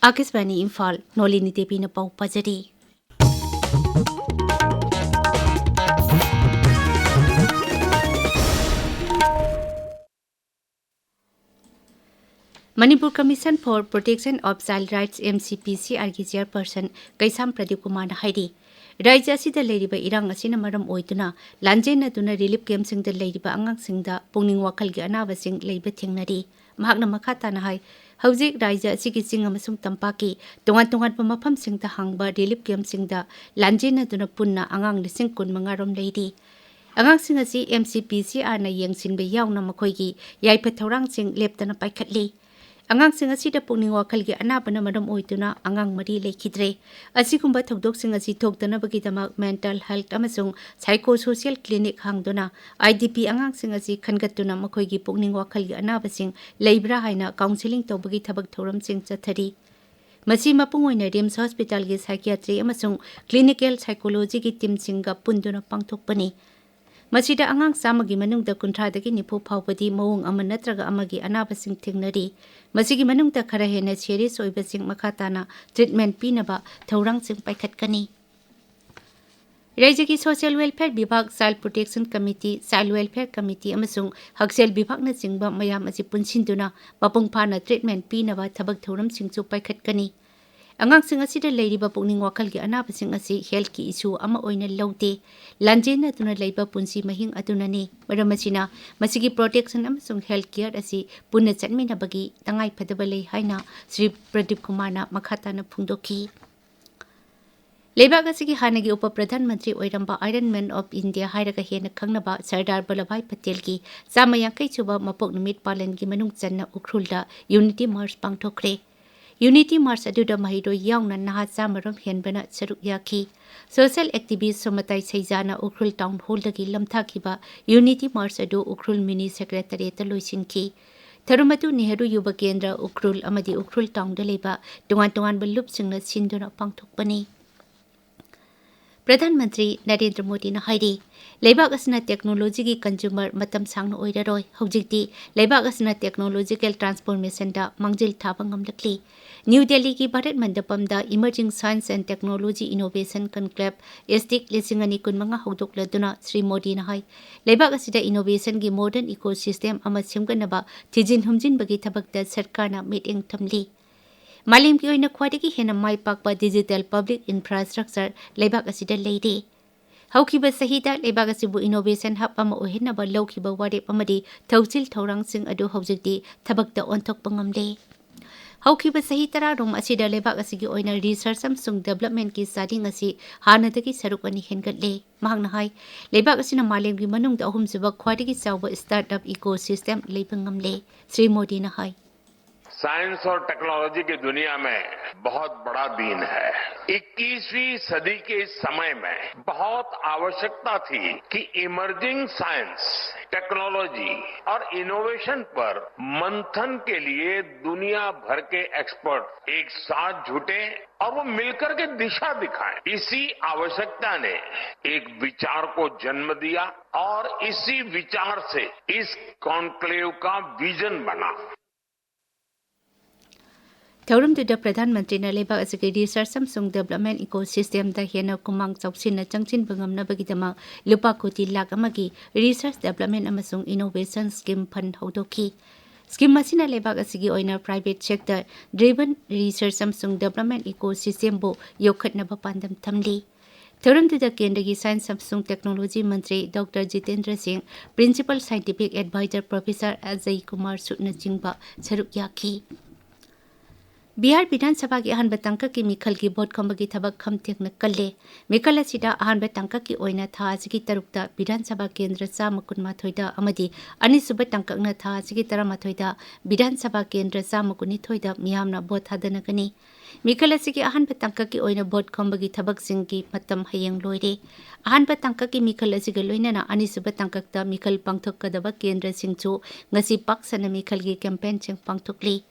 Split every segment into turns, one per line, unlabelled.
आकाशवाणी इम्फाल नोलिनी देवी न पाउ पजरी Manipur Commission for Protection of Child Rights MCPCR की चेयरपर्सन कैसाम प्रदीप कुमार हाइरी राज्य असिदा लेरिबा इरांग असिना मरम ओइतुना लांजेन अदुना रिलीफ कैम्प सिंग द लेरिबा अंगांग सिंग द पुंगनिंग वाखल की अनाबा सिंग लेइबा थिंगनरी महागना मखा ताना हाय हौजिक राज्य असिगी सिंग अमसुंग तंपाकी तोंगान तोंगान मफम सिंग द हांगबा रिलीफ कैम्प सिंग द लांजेन अदुना पुन्ना अंगांग लिसिंग कुन मंगारोम लेरी अंगांग सिंग असि MCPCR ना यंगसिनबे यावना मखोइगी याइफा थौरांग सिंग लेप्तना पाइखटली अंगांग सिंग असिदा पुंगनिंग वाखल की अनाबना मरम ओइतुना अंगांग मरी लेखिद्रे असिगुंबा थौदोक सिंग असि थोक्तनबगीदमक मेंटल हेल्थ अमसुंग साइको सोशल क्लिनिक हांगदुना IDP अंगांग सिंग असि खनगतुना मखोइगी पुंगनिंग वाखल की अनाबसिंग लेइब्रा हाइना काउंसिलिंग तौबगी थबक थौरम सिंग चथरी मसी मपुंग ओइना रिम्स हॉस्पिटल की साइकियाट्री अमसुंग क्लिनिकल साइकोलॉजी की टीम सिंगा पुंदुना पांगथोकपनी मसीदा अंगांग सामगी मनुंगदा कुंथ्रादगी निफु फावबदी मवंग अमा नत्रगा अमगी अनाबसिंग थिंगनरी मसीगी मनुंगदा खरा हेना सीरियस ओइबसिंग मखाताना ट्रीटमेंट पीनबा थौरांग सिंग पाइखटकनी राज्य की सोशल वेलफेयर विभाग child protection committee child welfare committee अमसुंग हक्सेल विभाग न सिंगबा मयाम असि पुनसिंदुना मपुंग फाना ट्रीटमेंट पीनबा थबक थौरम सिंगसु पाइखटकनी अंगांग सिंग असिदा लेरिबा पुंगनिंग वाखल की अनाबसिंग असि हेल्थ की इशू अमा ओइना लौते लांजेन अदुना लेइबा पुंसी महिंग अदुनानी मरमसिना मसिगी प्रोटेक्शन अमसुंग हेल्थ केयर असि पुन्ना चटमिनबगी तंगाई फदबा लेइ हाइना श्री प्रदीप कुमारना मखाताना फुंदोखी लेबाग असिगी हानगी उप प्रधानमंत्री ओइरंबा आयरन मैन ऑफ इंडिया हाइरगा हेना खंगनबा सरदार वल्लभभाई पटेल की चामयांकई सुबा मपोक निमित पालन की मनुंग चन्ना उखरुलदा यूनिटी मार्च पांगथोखरे यूनिटी मार्च अदुदा महिरो यावना नहा चामरम हेनबना सरुक याखी सोशल एक्टिविस्ट सोमताई सैजाना उखरुल टाउन हॉलदगी लमथाखिबा यूनिटी मार्च अदु उखरुल मिनी सेक्रेटरीट लोइसिनखी थरुमतु नेहरू युवा केंद्र उखरुल अमदी उखरुल टाउन लेबा तोंगान तोंगान बलुपसिंगना सिंदुना पांगथोकपनी प्रधानमंत्री नरेंद्र मोदी ने हाइरी लेबाग असना टेक्नोलॉजी की कंज्यूमर मतम सांगना ओइररोय हौजिकती लेबाग असना टेक्नोलॉजिकल ट्रांसफॉर्मेशन दा मंजिल थाबा ngamlakli न्यू दिल्ली की भारत मंडपम दा emerging science and technology innovation conclave ESTIC लिसिंगनी कुनमंगा हौदोकलदुना श्री मोदी ने हाई लेबाग असिदा इनोवेशन की मॉडर्न इकोसिस्टम अमा सेमगनबा थिजिन हुमजिनबगी थबकता सरकारना मीटिंग थमली मालिम की ओइना ख्वाइदगी हेना माइ पाकबा डिजिटल पब्लिक इंफ्रास्ट्रक्चर लेबाग असिदा लेइरे हौखिबा सहिदा लेबाग असिबु इनोवेशन हब अमा ओहेनबा लौखिबा वारेप अमदी थौसिल थौरांगसिंग अदु हौजिकती थबकता ओंथोकपा ngamle हौखिबा सही तरा रोम असिदा लेबाग असिगी ओइना रिसर्च अमसुंग डेवलपमेंट की सादिंग असि हानदगी सरुक अनि हेनगटले महंगना हाय लेबाग असिना मालेमगी मनुंगदा अहुमसुबा ख्वाइदगी चावबा स्टार्टअप इकोसिस्टम लेबा ngamle श्री मोदी ने हाय
साइंस और टेक्नोलॉजी की दुनिया में बहुत बड़ा दिन है 21वीं सदी के इस समय में बहुत आवश्यकता थी कि इमर्जिंग साइंस टेक्नोलॉजी और इनोवेशन पर मंथन के लिए दुनिया भर के एक्सपर्ट एक साथ जुटे और वो मिलकर के दिशा दिखाएं इसी आवश्यकता ने एक विचार को जन्म दिया और इसी विचार से इस कॉन्क्लेव का विजन बना
थौरमदुदा प्रधानमंत्री ने लेबाग असिगी रिसर्च अमसुंग डेवलपमेंट इकोसिस्टम दा हेना कुमांग चौसिन चंगचिन बंगमनबगीदमा लुपा कोटी लाख अमगी रिसर्च डेवलपमेंट अमसुंग इनोवेशन स्कीम फंड हौदोखी स्कीम मसिना लेबाग असिगी ओइना प्राइवेट सेक्टर ड्रिवन रिसर्च अमसुंग डेवलपमेंट इकोसिस्टम बो योखटनबा पांदम थमली थौरमदुदा केंद्र की साइंस अमसुंग टेक्नोलॉजी मंत्री doctor Jitendra Singh principal scientific adviser professor Ajay Kumar सुनचिंगबा सरुक याखी बिहार विधानसभा की अहम तंक की मिखल की वोट खंब की थबक खम तेक्न कल्ले मिखल असिदा अहम तंक की ओइना था की तरुकता विधानसभा केंद्र चाम कुनमाथोइदा अमदी अनिसुब तंकना था की तरमाथोइदा विधानसभा केंद्र चाम कुनिथोइदा मियामना वोट थादनगनी मिखल असिगी अहम तंक की ओइना वोट खंब की थबक सिंह की मतम हयंग लोइरे अहम तंक की मिखल असिगा लोइना अनिसुब तंकता मिखल पांगथोकदबा केंद्र सिंहसु ngasi paksana मिखल की कैंपेन सिंह पांगथोकली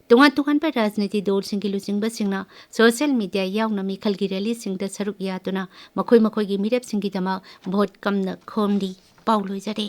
तोंगान तोंगान पर राजनीति दल सिंगी लुचिंगबा सिंगना सोशल मीडिया यावना मिखल की रैली सिंगदा सरुक यातुना मखोई मखोई की मिरेप सिंगी दमा वोट कमना खोमदी पाउलोइजरे